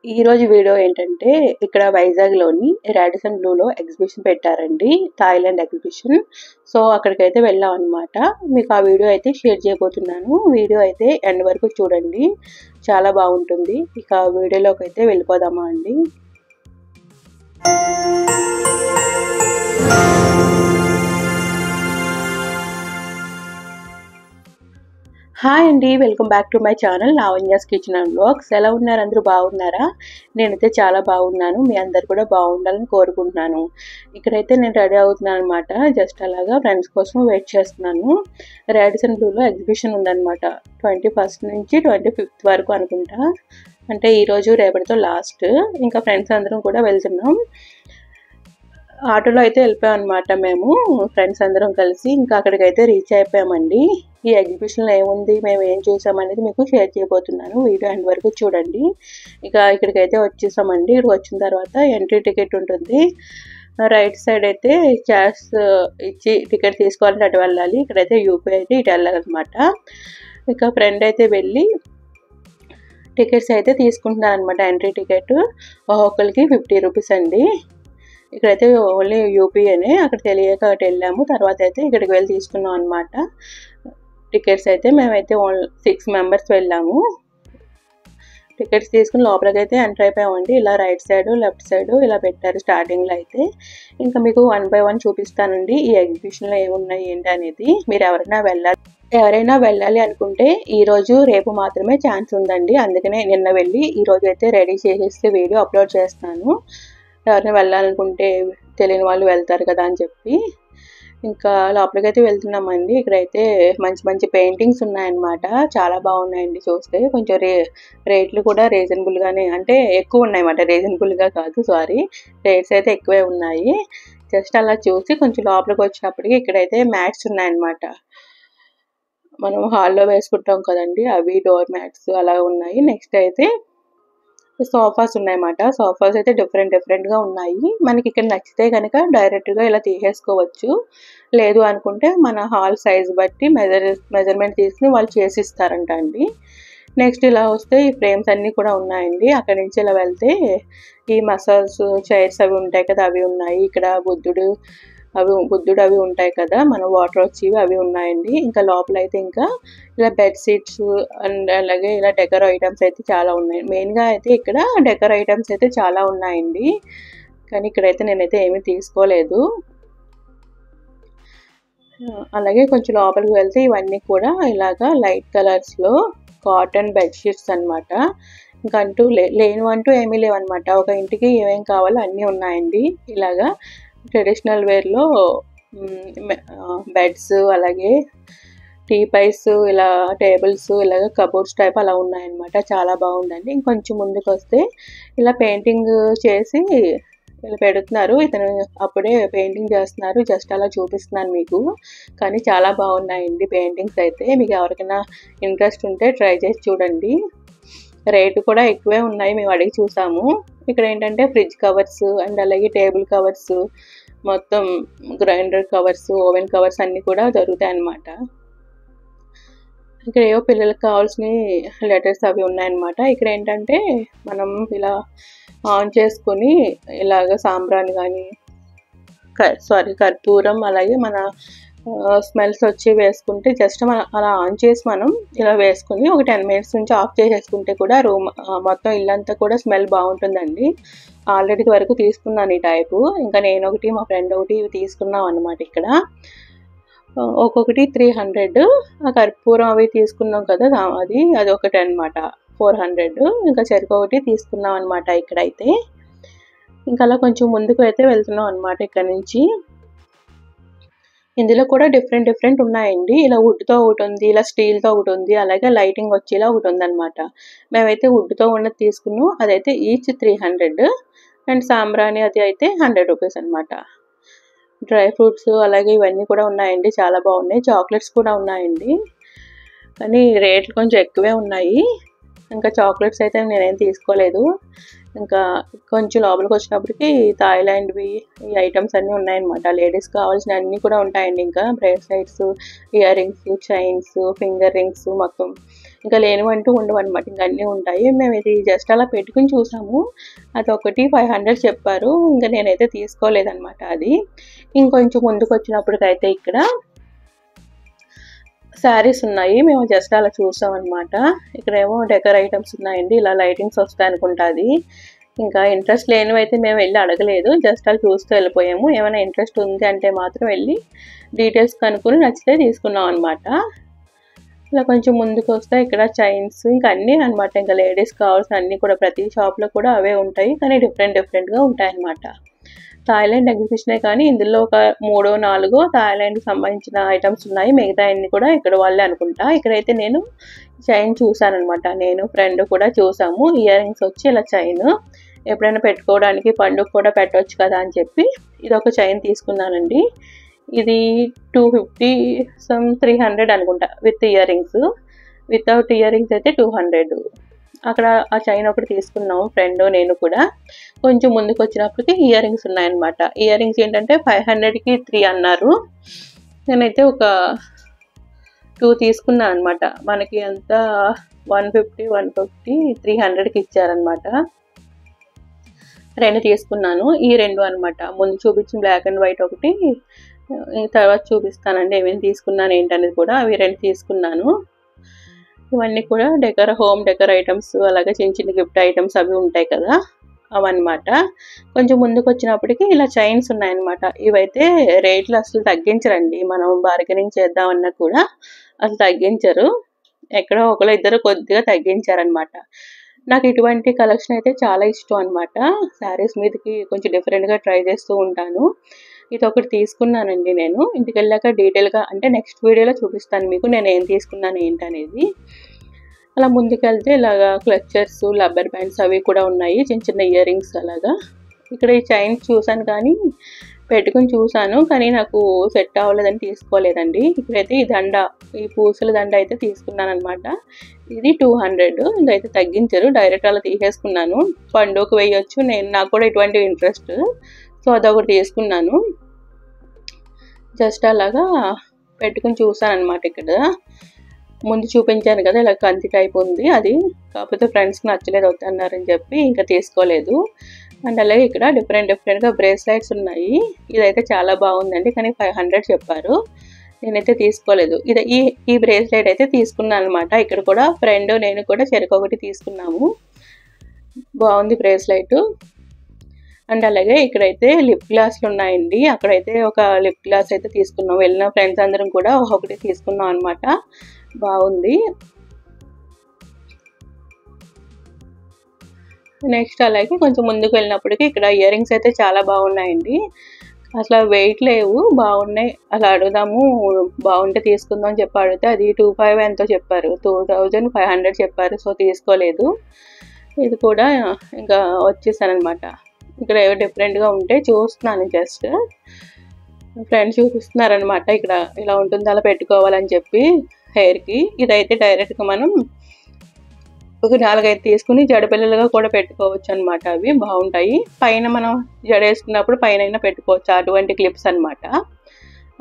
ఈ రోజు వీడియో ఏంటంటే ఇక్కడ వైజాగ్‌లోని రాడిసన్ బ్లూలో ఎగ్జిబిషన్ పెట్టారండి. Thailand exhibition. సో, అక్కడికైతే వెళ్ళామనమాట. మీకు ఆ వీడియో అయితే షేర్ చేయబోతున్నాను. వీడియో అయితే ఎండ్ వరకు చూడండి. చాలా బాగుంటుంది. ఇక వీడియోలోకైతే వెళ్ళిపోదామా అండి. హాయ్ అండి, welcome back to my channel Lavanya's kitchen and vlogs. ఎలా ఉన్నారు? అందరూ బాగున్నారా? నేనైతే చాలా బాగున్నాను. మీ అందరు కూడా బాగుండాలని కోరుకుంటున్నాను. ఇక్కడైతే నేను రెడీ అవుతున్నాను అనమాట. జస్ట్ అలాగా ఫ్రెండ్స్ కోసం వెయిట్ చేస్తున్నాను. రాడిసన్ బ్లూలో ఎగ్జిబిషన్ ఉందన్నమాట. 21st నుంచి 25th వరకు అనుకుంటా. అంటే ఈరోజు రేపటితో లాస్ట్. ఇంకా ఫ్రెండ్స్ అందరం కూడా వెళ్తున్నాం. ఆటోలో అయితే వెళ్ళిపోయాం అనమాట. మేము ఫ్రెండ్స్ అందరం కలిసి ఇంకా అక్కడికైతే రీచ్ అయిపోయామండి. ఈ ఎగ్జిబిషన్లో ఏముంది, మేము ఏం చూసామనేది మీకు షేర్ చేయబోతున్నాను. వీడియో ఎండ్ వరకు చూడండి. ఇక ఇక్కడికైతే వచ్చేసామండి. ఇక్కడికి వచ్చిన తర్వాత ఎంట్రీ టికెట్ ఉంటుంది. రైట్ సైడ్ అయితే క్యాష్ ఇచ్చి టికెట్ తీసుకోవాలంటే అటు వెళ్ళాలి. ఇక్కడైతే యూపీ అయితే ఇటు వెళ్ళాలన్నమాట. ఇక ఫ్రెండ్ అయితే వెళ్ళి టికెట్స్ అయితే తీసుకుంటున్నారు అనమాట. ఎంట్రీ టికెట్ ఒక్కొక్కరికి 50 రూపీస్ అండి. ఇక్కడైతే ఓన్లీ యూపీఏనే. అక్కడ తెలియక అటు వెళ్ళాము. తర్వాత అయితే ఇక్కడికి వెళ్ళి తీసుకున్నాం అనమాట టికెట్స్ అయితే. మేమైతే 6 మెంబర్స్ వెళ్ళాము. టికెట్స్ తీసుకుని లోపలికి అయితే ఎంటర్ అయిపోయామండి. ఇలా రైట్ సైడ్ లెఫ్ట్ సైడ్ ఇలా పెట్టారు స్టార్టింగ్లో అయితే. ఇంకా మీకు 1 బై 1 చూపిస్తానండి ఈ ఎగ్జిబిషన్లో ఏమున్నాయి ఏంటి అనేది. మీరు ఎవరైనా వెళ్ళాలి అనుకుంటే ఈరోజు రేపు మాత్రమే ఛాన్స్ ఉందండి. అందుకనే నిన్న వెళ్ళి ఈరోజు అయితే రెడీ చేసేసి వీడియో అప్లోడ్ చేస్తాను. ఎవరైనా వెళ్ళాలనుకుంటే తెలియని వాళ్ళు వెళ్తారు కదా అని చెప్పి ఇంకా లోపలికైతే వెళ్తున్నామండి. ఇక్కడైతే మంచి మంచి పెయింటింగ్స్ ఉన్నాయన్నమాట. చాలా బాగున్నాయండి చూస్తే. కొంచెం రేట్లు కూడా రీజనబుల్గానే, అంటే ఎక్కువ ఉన్నాయన్నమాట. రీజనబుల్గా కాదు, సారీ, రేట్స్ అయితే ఎక్కువే ఉన్నాయి. జస్ట్ అలా చూసి కొంచెం లోపలికి వచ్చినప్పటికీ ఇక్కడైతే మ్యాట్స్ ఉన్నాయన్నమాట. మనం హాల్లో వేసుకుంటాం కదండి, అవి డోర్ మ్యాట్స్ అలా ఉన్నాయి. నెక్స్ట్ అయితే సోఫాస్ ఉన్నాయన్నమాట. సోఫాస్ అయితే డిఫరెంట్గా ఉన్నాయి. మనకి ఇక్కడ నచ్చితే కనుక డైరెక్ట్గా ఇలా తీసేసుకోవచ్చు. లేదు అనుకుంటే మన హాల్ సైజ్ బట్టి మెజర్మెంట్ తీసుకుని వాళ్ళు చేసి ఇస్తారంట అండి. నెక్స్ట్ ఇలా వస్తే ఈ ఫ్రేమ్స్ అన్నీ కూడా ఉన్నాయండి. అక్కడి నుంచి ఇలా వెళ్తే ఈ మసాజ్ చైర్స్ అవి ఉంటాయి కదా, అవి ఉన్నాయి. ఇక్కడ బుద్ధుడు అవి ఉంటాయి కదా, మన వాటర్ వచ్చి అవి ఉన్నాయండి. ఇంకా లోపల అయితే ఇంకా ఇలా బెడ్ షీట్స్ అండ్ అలాగే ఇలా డెకర్ ఐటమ్స్ అయితే చాలా ఉన్నాయి. మెయిన్గా అయితే ఇక్కడ డెకర్ ఐటమ్స్ అయితే చాలా ఉన్నాయండి. కానీ ఇక్కడైతే నేనైతే ఏమీ తీసుకోలేదు. అలాగే కొంచెం లోపలికి వెళ్తే ఇవన్నీ కూడా ఇలాగా లైట్ కలర్స్లో కాటన్ బెడ్షీట్స్ అనమాట. ఇంకా అంటూ లేనివంటూ ఏమీ లేవన్నమాట. ఒక ఇంటికి ఏమేం కావాలో అన్నీ ఉన్నాయండి. ఇలాగా ట్రెడిషనల్ వేర్లో బెడ్స్, అలాగే టీపైస్, ఇలా టేబుల్స్, ఇలాగ కబోర్డ్స్ టైప్ అలా ఉన్నాయన్నమాట. చాలా బాగుందండి. ఇంకొంచెం ముందుకు వస్తే ఇలా పెయింటింగ్ చేసి ఇలా పెడుతున్నారు. ఇతను అప్పుడే పెయింటింగ్ చేస్తున్నారు. జస్ట్ అలా చూపిస్తున్నాను మీకు. కానీ చాలా బాగున్నాయండి పెయింటింగ్స్ అయితే. మీకు ఎవరికైనా ఇంట్రెస్ట్ ఉంటే ట్రై చేసి చూడండి. రేటు కూడా ఎక్కువే ఉన్నాయి, మేము అడిగి చూసాము. ఇక్కడ ఏంటంటే ఫ్రిడ్జ్ కవర్స్ అండ్ అలాగే టేబుల్ కవర్స్, మొత్తం గ్రైండర్ కవర్స్, ఓవెన్ కవర్స్ అన్నీ కూడా దొరుకుతాయి అన్నమాట. ఇక్కడ ఏవో పిల్లలకు కావాల్సిన లెటర్స్ అవి ఉన్నాయన్నమాట. ఇక్కడ ఏంటంటే మనం ఇలా ఆన్ చేసుకొని ఇలాగ సాంబ్రాణి కానీ కర్పూరం, అలాగే మన స్మెల్స్ వచ్చి వేసుకుంటే జస్ట్ మనం అలా ఆన్ చేసి మనం ఇలా వేసుకుని ఒక 10 minutes నుంచి ఆఫ్ చేసేసుకుంటే కూడా రూమ్ మొత్తం ఇల్లంతా కూడా స్మెల్ బాగుంటుందండి. ఆల్రెడీ వరకు తీసుకున్నాను ఈ టైపు. ఇంకా నేను ఒకటి, మా ఫ్రెండ్ ఒకటి ఇవి తీసుకున్నాం అన్నమాట. ఇక్కడ ఒక్కొక్కటి 300. ఆ కర్పూరం అవి తీసుకున్నాం కదా, అది ఒకటి అనమాట, 400. ఇంకా చెరుకు ఒకటి తీసుకున్నాం అనమాట ఇక్కడైతే. ఇంకా అలా కొంచెం ముందుకు అయితే వెళ్తున్నాం అనమాట ఇక్కడ నుంచి. ఇందులో కూడా డిఫరెంట్ ఉన్నాయండి. ఇలా వుడ్తో ఒకటి ఉంది, ఇలా స్టీల్తో ఒకటి ఉంది, అలాగే లైటింగ్ వచ్చేలా ఒకటి ఉందన్నమాట. మేమైతే వుడ్తో ఉన్నది తీసుకున్నాం. అదైతే ఈచ్ 300. అండ్ సాంబ్రాణి అది అయితే 100 రూపీస్ అనమాట. డ్రై ఫ్రూట్స్ అలాగే ఇవన్నీ కూడా ఉన్నాయండి. చాలా బాగున్నాయి. చాక్లెట్స్ కూడా ఉన్నాయండి, కానీ రేట్లు కొంచెం ఎక్కువే ఉన్నాయి. ఇంకా చాక్లెట్స్ అయితే నేనేం తీసుకోలేదు. ఇంకా కొంచెం లోపలికి వచ్చినప్పటికి థాయిలాండ్వి ఈ ఐటమ్స్ అన్నీ ఉన్నాయన్నమాట. లేడీస్ కావాల్సిన అన్నీ కూడా ఉంటాయండి. ఇంకా bracelets, ear rings, chains, finger rings, మొత్తం ఇంకా లేనివంటూ ఉండవన్నమాట, ఇంకా అన్నీ ఉంటాయి. మేము ఇది జస్ట్ అలా పెట్టుకుని చూసాము, అదొకటి 500 చెప్పారు. ఇంకా నేనైతే తీసుకోలేదన్నమాట అది. ఇంకొంచెం ముందుకు వచ్చినప్పటికైతే ఇక్కడ శారీస్ ఉన్నాయి. మేము జస్ట్ అలా చూసాం అనమాట. ఇక్కడేమో డెకర్ ఐటమ్స్ ఉన్నాయండి, ఇలా లైటింగ్స్ వస్తాయి అనుకుంటా అది. ఇంకా ఇంట్రెస్ట్ లేనివైతే మేము వెళ్ళి అడగలేదు, జస్ట్ అలా చూస్తూ వెళ్ళిపోయాము. ఏమైనా ఇంట్రెస్ట్ ఉంది అంటే మాత్రం వెళ్ళి డీటెయిల్స్ కనుక్కొని నచ్చితే తీసుకున్నాం అనమాట. ఇలా కొంచెం ముందుకు వస్తే ఇక్కడ చైన్స్ ఇంకా అన్నీ అనమాట. ఇంకా లేడీస్ కావాల్సిన అన్నీ కూడా ప్రతి షాప్లో కూడా అవే ఉంటాయి, కానీ డిఫరెంట్గా ఉంటాయి అన్నమాట. థాయిలాండ్ ఎగ్జిబిషనే కానీ ఇందులో ఒక 3-4 థాయిలాండ్కి సంబంధించిన ఐటమ్స్ ఉన్నాయి. మిగతా అన్ని కూడా ఇక్కడ వాళ్ళే అనుకుంటా. ఇక్కడైతే నేను చైన్ చూసానమాట, నేను ఫ్రెండ్ కూడా చూసాము. ఇయర్ రింగ్స్ వచ్చి ఇలా చైన్ ఎప్పుడైనా పెట్టుకోవడానికి, పండుగ కూడా పెట్టవచ్చు కదా అని చెప్పి ఇది ఒక చైన్ తీసుకున్నానండి. ఇది 250 300 అనుకుంటా with ear rings. Without ear rings అయితే 200. అక్కడ ఆ చైన్ ఒకటి తీసుకున్నాము ఫ్రెండ్ నేను కూడా. కొంచెం ముందుకు వచ్చినప్పటికీ ఇయర్ రింగ్స్ ఉన్నాయన్నమాట. ఇయర్ రింగ్స్ ఏంటంటే 500కి 3 అన్నారు. నేనైతే ఒక 2 తీసుకున్నాను అనమాట. మనకి అంత 150 300కి ఇచ్చారనమాట. 2 తీసుకున్నాను. ఈ 2 అనమాట. ముందు చూపించిన బ్లాక్ అండ్ వైట్ ఒకటి, తర్వాత చూపిస్తానండి ఏమేమి తీసుకున్నాను ఏంటనేది కూడా. అవి 2 తీసుకున్నాను. ఇవన్నీ కూడా హోమ్ డెకర్ ఐటమ్స్, అలాగే చిన్న చిన్న గిఫ్ట్ ఐటమ్స్ అవి ఉంటాయి కదా, అవన్నమాట. కొంచెం ముందుకు వచ్చినప్పటికీ ఇలా చైన్స్ ఉన్నాయన్నమాట. ఇవైతే రేట్లు అసలు తగ్గించరండి, మనం బార్గెనింగ్ చేద్దామన్నా కూడా అసలు తగ్గించరు. ఎక్కడో ఒకరు ఇద్దరు కొద్దిగా తగ్గించారనమాట. నాకు ఇటువంటి కలెక్షన్ అయితే చాలా ఇష్టం అనమాట. శారీస్ మీదకి కొంచెం డిఫరెంట్గా ట్రై చేస్తూ ఉంటాను. ఇది ఒకటి తీసుకున్నానండి నేను. ఇంటికి వెళ్ళాక డీటెయిల్గా అంటే నెక్స్ట్ వీడియోలో చూపిస్తాను మీకు నేను ఏం తీసుకున్నాను ఏంటనేది. అలా ముందుకెళ్తే ఇలాగా క్లచర్స్, రబ్బర్ బ్యాండ్స్ అవి కూడా ఉన్నాయి, చిన్న చిన్న ఇయర్ రింగ్స్ అలాగా. ఇక్కడ ఈ చైన్స్ చూసాను కానీ పెట్టుకుని చూసాను, కానీ నాకు సెట్ అవ్వలేదని తీసుకోలేదండి. ఇక్కడైతే ఈ దండ, ఈ పూసల దండ అయితే తీసుకున్నాను అనమాట. ఇది 200. ఇంకైతే తగ్గించరు, డైరెక్ట్ అలా తీసేసుకున్నాను. పండుగకు వేయొచ్చు, నాకు కూడా ఇటువంటి ఇంట్రెస్ట్, సో అదొకటి తీసుకున్నాను. జస్ట్ అలాగా పెట్టుకుని చూసాను అనమాట. ఇక్కడ ముందు చూపించాను కదా ఇలా కంచి టైప్ ఉంది, అది కాకపోతే ఫ్రెండ్స్కి నచ్చలేదు వద్దన్నారని చెప్పి ఇంకా తీసుకోలేదు. అండ్ అలాగే ఇక్కడ డిఫరెంట్గా బ్రేస్లెట్స్ ఉన్నాయి. ఇదైతే చాలా బాగుందండి, కానీ 500 చెప్పారు. నేనైతే తీసుకోలేదు. ఈ బ్రేస్లెట్ అయితే తీసుకున్నాను అనమాట. ఇక్కడ కూడా ఫ్రెండ్ నేను కూడా చెరకొకటి తీసుకున్నాము. బాగుంది బ్రేస్లెట్. అండ్ అలాగే ఇక్కడైతే లిప్ గ్లాస్లు ఉన్నాయండి. అక్కడైతే ఒక లిప్ గ్లాస్ అయితే తీసుకున్నాం. వెళ్ళిన ఫ్రెండ్స్ అందరం కూడా ఒకటి తీసుకున్నాం అనమాట. బాగుంది. నెక్స్ట్ అలాగే కొంచెం ముందుకు వెళ్ళినప్పటికీ ఇక్కడ ఇయర్ రింగ్స్ అయితే చాలా బాగున్నాయండి. అసలు వెయిట్ లేవు, బాగున్నాయి. అలా అడుగుదాము, బాగుంటే తీసుకుందాం అని చెప్పి అడిగితే అది 25 ఎంతో చెప్పారు, 2500 చెప్పారు. సో తీసుకోలేదు. ఇది కూడా ఇంకా వచ్చేసాను అనమాట. ఇక్కడ ఏవో డిఫరెంట్గా ఉంటే చూస్తున్నాను, జస్ట్ ఫ్రెండ్స్ చూపిస్తున్నారనమాట. ఇక్కడ ఇలా ఉంటుంది, అలా పెట్టుకోవాలని చెప్పి హెయిర్కి. ఇదైతే డైరెక్ట్గా మనం ఒక 4-5 తీసుకుని జడపిల్లలుగా కూడా పెట్టుకోవచ్చు అనమాట. అవి బాగుంటాయి. పైన మనం జడ వేసుకున్నప్పుడు పైన అయినా పెట్టుకోవచ్చు, అటువంటి క్లిప్స్ అనమాట.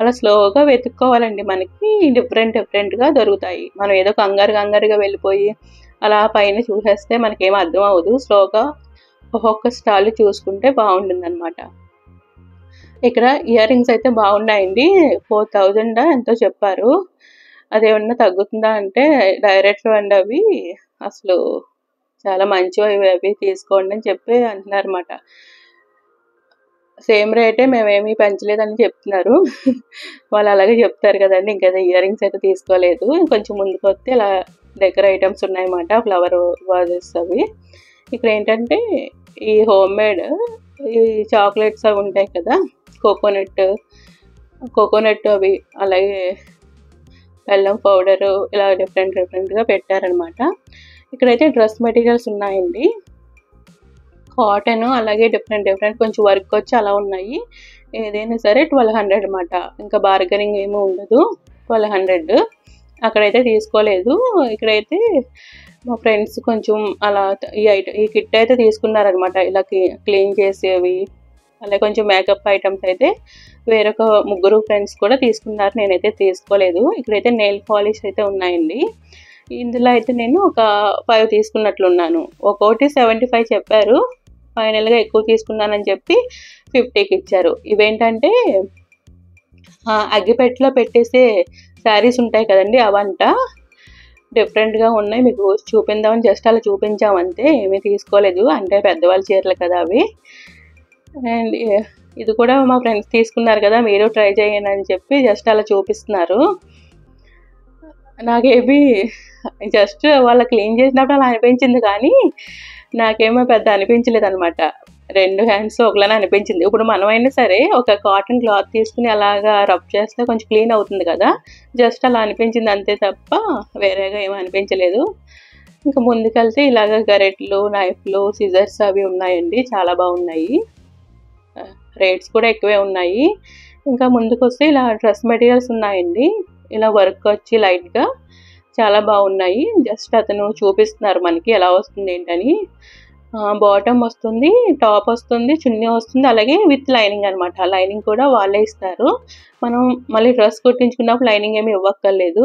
అలా స్లోగా వెతుక్కోవాలండి, మనకి డిఫరెంట్గా దొరుకుతాయి. మనం ఏదో కంగారుగా వెళ్ళిపోయి అలా పైన చూసేస్తే మనకేం అర్థం అవ్వదు. స్లోగా ఒక్కొక్క స్టాల్ చూసుకుంటే బాగుంటుంది అనమాట. ఇక్కడ ఇయర్ రింగ్స్ అయితే బాగున్నాయండి. 4000 ఎంతో చెప్పారు. అదేమన్నా తగ్గుతుందా అంటే డైరెక్ట్ అండి, అవి అసలు చాలా మంచివి, అవి తీసుకోండి అని చెప్పి అంటున్నారన్నమాట. సేమ్ రేటే, మేమేమీ పెంచలేదని చెప్తున్నారు. వాళ్ళు అలాగే చెప్తారు కదండి. ఇంకా ఇయర్ రింగ్స్ అయితే తీసుకోలేదు. కొంచెం ముందుకు వస్తే ఇలా డెకర్ ఐటమ్స్ ఉన్నాయన్నమాట, ఫ్లవర్ వాజెస్ అవి. ఇక్కడ ఏంటంటే ఈ హోమ్ మేడ్ ఈ చాక్లెట్స్ అవి ఉంటాయి కదా, కోకోనట్ అవి, అలాగే బెల్లం పౌడరు, ఇలా డిఫరెంట్గా పెట్టారనమాట. ఇక్కడైతే డ్రెస్ మెటీరియల్స్ ఉన్నాయండి, కాటన్, అలాగే డిఫరెంట్ కొంచెం వర్క్ వచ్చి అలా ఉన్నాయి. ఏదైనా సరే 1200 అనమాట. ఇంకా బార్గెనింగ్ ఏమీ ఉండదు. 1200. అక్కడైతే తీసుకోలేదు. ఇక్కడైతే మా ఫ్రెండ్స్ కొంచెం అలా ఈ కిట్ అయితే తీసుకున్నారనమాట. ఇలా క్లీన్ చేసేవి, అలాగే కొంచెం మేకప్ ఐటమ్స్ అయితే వేరొక 3 ఫ్రెండ్స్ కూడా తీసుకున్నారు. నేనైతే తీసుకోలేదు. ఇక్కడైతే నెయిల్ పాలిష్ అయితే ఉన్నాయండి. ఇందులో అయితే నేను ఒక 5 తీసుకున్నట్లున్నాను. ఒక్కోటి 75 చెప్పారు. ఫైనల్‌గా ఎక్కువ తీసుకున్నానని చెప్పి 50కి ఇచ్చారు. ఇవేంటంటే అగ్గిపెట్టెలో పెట్టేసే శారీస్ ఉంటాయి కదండీ! అవంట. డిఫరెంట్‌గా ఉన్నాయి. మీకు చూపిందామని జస్ట్ అలా చూపించామంతే. ఏమీ తీసుకోలేదు. అంటే పెద్దవాళ్ళ చీరలు కదా అవి. అండ్ ఇది కూడా మా ఫ్రెండ్స్ తీసుకున్నారు కదా, మీరు ట్రై చేయండి అని చెప్పి జస్ట్ అలా చూపిస్తున్నారు. నాకేమి జస్ట్ వాళ్ళు క్లీన్ చేసినప్పుడు అలా అనిపించింది కానీ నాకేమో పెద్ద అనిపించలేదనమాట. 2 హ్యాండ్స్ ఒకలానే అనిపించింది. ఇప్పుడు మనమైనా సరే ఒక కాటన్ క్లాత్ తీసుకుని అలాగా రబ్ చేస్తే కొంచెం క్లీన్ అవుతుంది కదా, జస్ట్ అలా అనిపించింది అంతే తప్ప వేరేగా ఏమీ అనిపించలేదు. ఇంకా ముందుకెళ్తే ఇలాగ గరెట్లు, నైఫ్లు, సిజర్స్ అవి ఉన్నాయండి. చాలా బాగున్నాయి. రేట్స్ కూడా ఎక్కువే ఉన్నాయి. ఇంకా ముందుకొస్తే ఇలా డ్రెస్ మెటీరియల్స్ ఉన్నాయండి. ఇలా వర్క్ వచ్చి లైట్గా చాలా బాగున్నాయి. జస్ట్ అతను చూపిస్తున్నారు మనకి ఎలా వస్తుంది ఏంటని. బాటమ్ వస్తుంది, టాప్ వస్తుంది, చున్నీ వస్తుంది, అలాగే విత్ లైనింగ్ అనమాట. లైనింగ్ కూడా వాళ్ళే ఇస్తారు. మనం మళ్ళీ డ్రెస్ కుట్టించుకున్నప్పుడు లైనింగ్ ఏమి ఇవ్వక్కర్లేదు.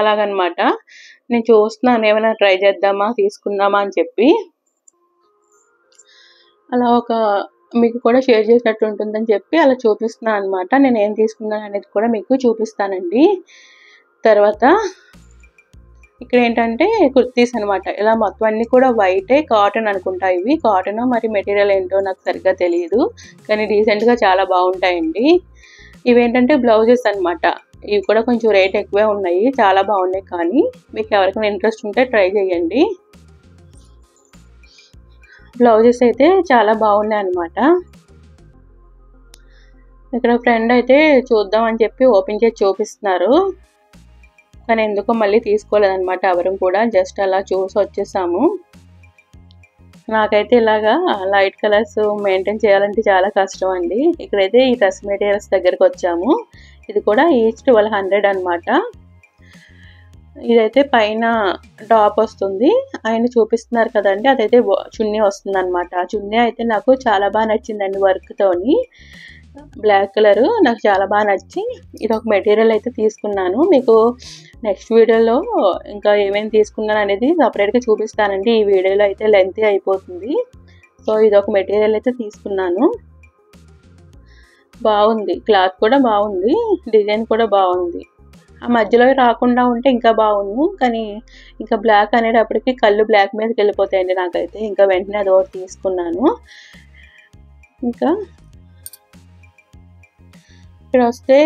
అలాగనమాట. నేను చూస్తున్నాను ఏమైనా ట్రై చేద్దామా, తీసుకుందామా అని చెప్పి. అలా ఒక మీకు కూడా షేర్ చేసినట్టు ఉంటుందని చెప్పి అలా చూపిస్తున్నాను అనమాట. నేను ఏం తీసుకున్నాను అనేది కూడా మీకు చూపిస్తానండి. తర్వాత ఇక్కడ ఏంటంటే కుర్తీస్ అనమాట. ఇలా మొత్తం అన్నీ కూడా వైటే, కాటన్ అనుకుంటా ఇవి. కాటన్ మరి మెటీరియల్ ఏంటో నాకు సరిగ్గా తెలియదు, కానీ రీసెంట్గా చాలా బాగుంటాయండి. ఇవేంటంటే బ్లౌజెస్ అనమాట. ఇవి కూడా కొంచెం రేట్ ఎక్కువే ఉన్నాయి. చాలా బాగున్నాయి. కానీ మీకు ఎవరికైనా ఇంట్రెస్ట్ ఉంటే ట్రై చేయండి. బ్లౌజెస్ అయితే చాలా బాగున్నాయి అనమాట. ఇక్కడ ఫ్రెండ్ అయితే చూద్దాం అని చెప్పి ఓపెన్ చేసి చూపిస్తున్నారు. కానీ ఎందుకో మళ్ళీ తీసుకోలేదన్నమాట ఎవరు కూడా. జస్ట్ అలా చూసి వచ్చేసాము. నాకైతే ఇలాగా లైట్ కలర్స్ మెయింటైన్ చేయాలంటే చాలా కష్టం అండి. ఇక్కడైతే ఈ డ్రెస్ మెటీరియల్స్ దగ్గరకు వచ్చాము. ఇది కూడా ఈచ్ 1200 అనమాట. ఇదైతే పైన టాప్ వస్తుంది. ఆయన చూపిస్తున్నారు కదండి, అదైతే చున్నీ వస్తుంది అనమాట. చున్నీ అయితే నాకు చాలా బాగా నచ్చిందండి. వర్క్తోని బ్లాక్ కలర్ నాకు చాలా బాగా నచ్చి ఇది ఒక మెటీరియల్ అయితే తీసుకున్నాను. మీకు నెక్స్ట్ వీడియోలో ఇంకా ఏమేమి తీసుకున్నాను అనేది సపరేట్గా చూపిస్తానండి. ఈ వీడియోలో అయితే లెంతీ అయిపోతుంది. సో ఇది ఒక మెటీరియల్ అయితే తీసుకున్నాను. బాగుంది. క్లాత్ కూడా బాగుంది. డిజైన్ కూడా బాగుంది. ఆ మధ్యలో రాకుండా ఉంటే ఇంకా బాగుండు, కానీ ఇంకా బ్లాక్ అనేటప్పటికి కళ్ళు బ్లాక్ మీదకి వెళ్ళిపోతాయండి నాకైతే. ఇంకా వెంటనే అది ఒకటి తీసుకున్నాను. ఇంకా ఇక్కడ వస్తే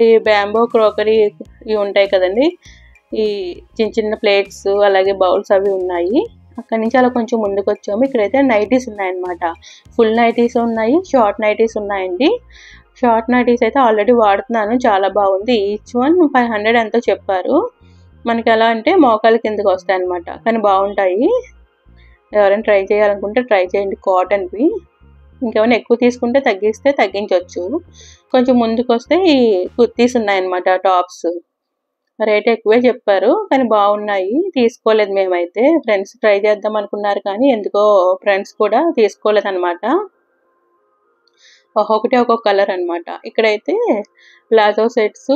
ఈ బ్యాంబో క్రోకరీ ఇవి ఉంటాయి కదండి, ఈ చిన్న చిన్న ప్లేట్స్ అలాగే బౌల్స్ అవి ఉన్నాయి. అక్కడి నుంచి అలా కొంచెం ముందుకు వచ్చాము. ఇక్కడైతే నైటీస్ ఉన్నాయన్నమాట. ఫుల్ నైటీస్ ఉన్నాయి, షార్ట్ నైటీస్ ఉన్నాయండి. షార్ట్ నైటీస్ అయితే ఆల్రెడీ వాడుతున్నాను. చాలా బాగుంది. ఈచ్ వన్ 500 ఎంతో చెప్పారు. మనకి ఎలా అంటే మోకాలు కిందకి వస్తాయి అన్నమాట, కానీ బాగుంటాయి. ఎవరైనా ట్రై చేయాలనుకుంటే ట్రై చేయండి. కాటన్వి. ఇంకేమైనా ఎక్కువ తీసుకుంటే తగ్గిస్తే తగ్గించవచ్చు. కొంచెం ముందుకు వస్తే ఈ కుర్తీస్ ఉన్నాయన్నమాట, టాప్స్. రేట్ ఎక్కువే చెప్పారు, కానీ బాగున్నాయి. తీసుకోలేదు మేమైతే. ఫ్రెండ్స్ ట్రై చేద్దాం అనుకున్నారు కానీ ఎందుకో ఫ్రెండ్స్ కూడా తీసుకోలేదన్నమాట. ఒక్కొక్కటి ఒక్కొక్క కలర్ అనమాట. ఇక్కడైతే ప్లాజో సెట్స్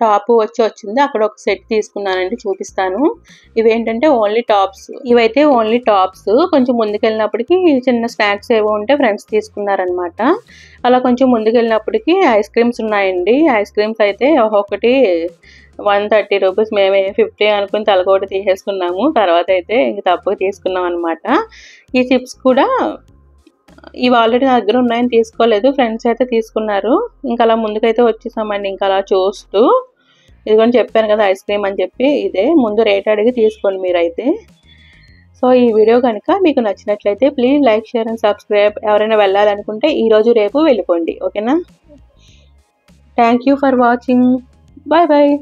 టాప్ వచ్చింది. అక్కడ ఒక సెట్ తీసుకున్నానండి, చూపిస్తాను. ఇవేంటంటే ఓన్లీ టాప్స్. ఇవైతే ఓన్లీ టాప్స్. కొంచెం ముందుకెళ్ళినప్పటికీ చిన్న స్నాక్స్ ఏవో ఉంటే ఫ్రెండ్స్ తీసుకున్నారనమాట. అలా కొంచెం ముందుకెళ్ళినప్పటికీ ఐస్ క్రీమ్స్ ఉన్నాయండి. ఐస్ క్రీమ్స్ అయితే ఒక్కొక్కటి 130 రూపీస్. మేమే 50 అనుకుని తలకోటి తీసేసుకున్నాము. తర్వాత అయితే ఇంక తప్పుగా తీసుకున్నాం అనమాట. ఈ చిప్స్ కూడా ఇవి ఆల్రెడీ నా దగ్గర ఉన్నాయని తీసుకోలేదు. ఫ్రెండ్స్ అయితే తీసుకున్నారు. ఇంకా అలా ముందుకైతే వచ్చేసామండి. ఇంకా అలా చూస్తూ ఇదిగోని చెప్పాను కదా ఐస్ క్రీమ్ అని చెప్పి, ఇదే. ముందు రేట్ అడిగి తీసుకోండి మీరైతే. సో ఈ వీడియో కనుక మీకు నచ్చినట్లయితే please like, share and subscribe. ఎవరైనా వెళ్ళాలనుకుంటే ఈరోజు రేపు వెళ్ళిపోండి. ఓకేనా? Thank you for watching. Bye bye.